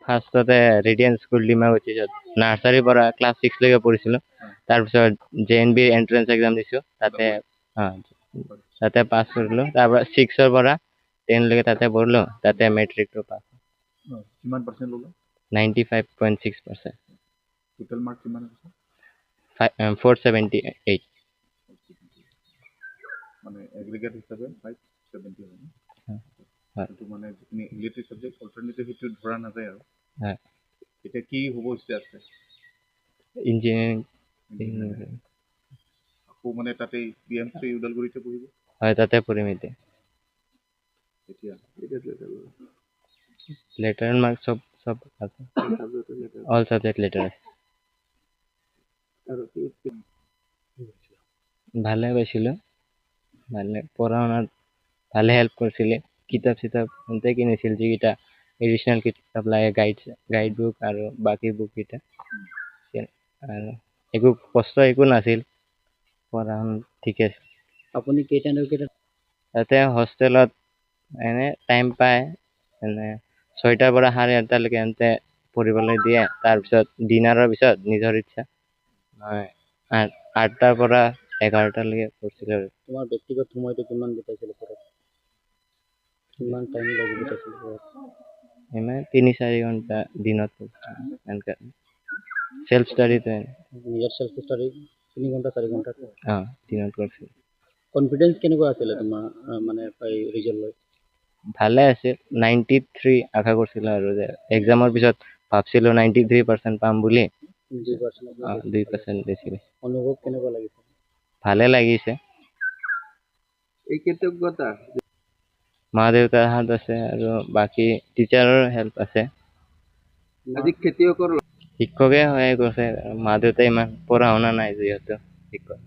ফাৰ্ষ্টতে Radiant school ডিমাকুছিত নাৰ্চাৰীৰ পৰা ক্লাছ 6 লৈকে পঢ়িছিলোঁ। তাৰপিছত JNB এন্ট্ৰেন্স এক্সাম দিছোঁ, তাতে পাছ কৰিলোঁ। তাৰপৰা 6ৰ পৰা 10 লৈকে তাতে পঢ়িলোঁ, তাতে মেট্ৰিকটো পাছ। কিমান পাৰ্চেণ্ট ল'লে? 95.6%। টোটেল মাৰ্ক কিমান আছে? 478। মানে এগ্ৰিগেট হিচাপে 570 হয়। এইটো মানে যিখিনি ইলেক্ট্ৰিক ছাবজেক্ট অল্টাৰনেটিভ সেইটো ধৰা নাযায় আৰু। এতিয়া কি হ'ব ইচ্ছা আছে? ইঞ্জিনিয়াৰিং। আকৌ মানে তাতে PMC ওদালগুৰিতে পঢ়িব? হয়, তাতে পঢ়িম এতিয়া। লেটাৰ মাৰ্ক চব আছে, অল সাবজেক্ট লেটাৰ আছে। ভালে পাইছিলোঁ, ভালে পঢ়া শুনাত ভালে হেল্প কৰিছিলে। কিতাপ চিতাপ সিহঁতে কিনিছিল, যিকেইটা এডিচনেল কিতাপ লাগে, গাইড বুক আৰু বাকী বুককেইটা। আৰু একো নাছিল, পঢ়া শুনা ঠিকে আছিল। আপুনি কেইটা তাতে হোষ্টেলত এনে টাইম পায়, এনে 6টাৰ পৰা 8:30লৈকে এনতে পঢ়িবলৈ দিয়ে। তাৰপিছত ডিনাৰৰ পিছত নিজৰ ইচ্ছা 8টাৰ পৰা 11টালৈকে পঢ়িছিলোঁ আৰু। তোমাৰ ব্যক্তিগত সময়টো কিমান বিতাইছিল ঘৰত? কিমান টাইম লাগি বিতাইছিল ঘৰত? এনে 3-4 ঘণ্টা দিনত এনেকৈ সেল্ফ ষ্টাডিতে। নিজৰ সেল্ফ ষ্টাডি 3 ঘণ্টা 4 ঘণ্টা দিনত কৰিছিলোঁ। কনফিডেন্স কেনেকুৱা আছিলে তোমাৰ মানে ৰিজাল্ট লৈ? ভালে আছিল, 93 আশা কৰিছিলোঁ আৰু যে এক্সামৰ পিছত ভাবছিলোঁ 93% পাম বুলি। 2% বেছি। অনুভৱ কেনেকুৱা লাগিছে? ভালে লাগিছে। এই কৃতজ্ঞতা মা দেউতাৰ হাত আছে আৰু বাকী টিচাৰৰ হেল্প আছে। আজি খেতিয়কৰ শিক্ষকে সহায় কৰিছে, মা দেউতাই ইমান পঢ়া শুনা নাই যিহেতু শিক্ষক।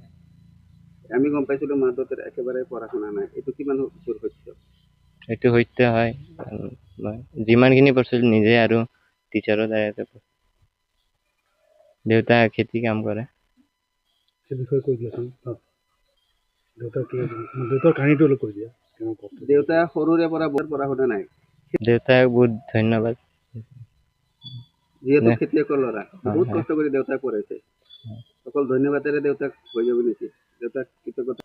আমি গম পাইছিলোঁ মা দেউতাৰ একেবাৰে পঢ়া শুনা নাই, এইটো কিমান দূৰ সত্য? এইটো সত্য হয়। মই যিমানখিনি পঢ়িছিলোঁ নিজে আৰু টিচাৰৰ দ্বাৰা। দেউতা খেতি কাম কৰে। সেই বিষয়ে কৈ দিয়াচোন। দেউতাৰ কাহিনীটো অলপ কৈ দিয়া। দেউতা সৰুৰে পৰা পঢ়া শুনা নাই। দেউতাক বহুত ধন্যবাদ, যিহেতু খেতিয়কৰ ল'ৰা, বহুত কষ্ট কৰি দেউতাক পঢ়াইছে। অকল ধন্যবাদেৰে দেউতাক হৈ যাব নেকি? দেউতাক কৃতজ্ঞতা।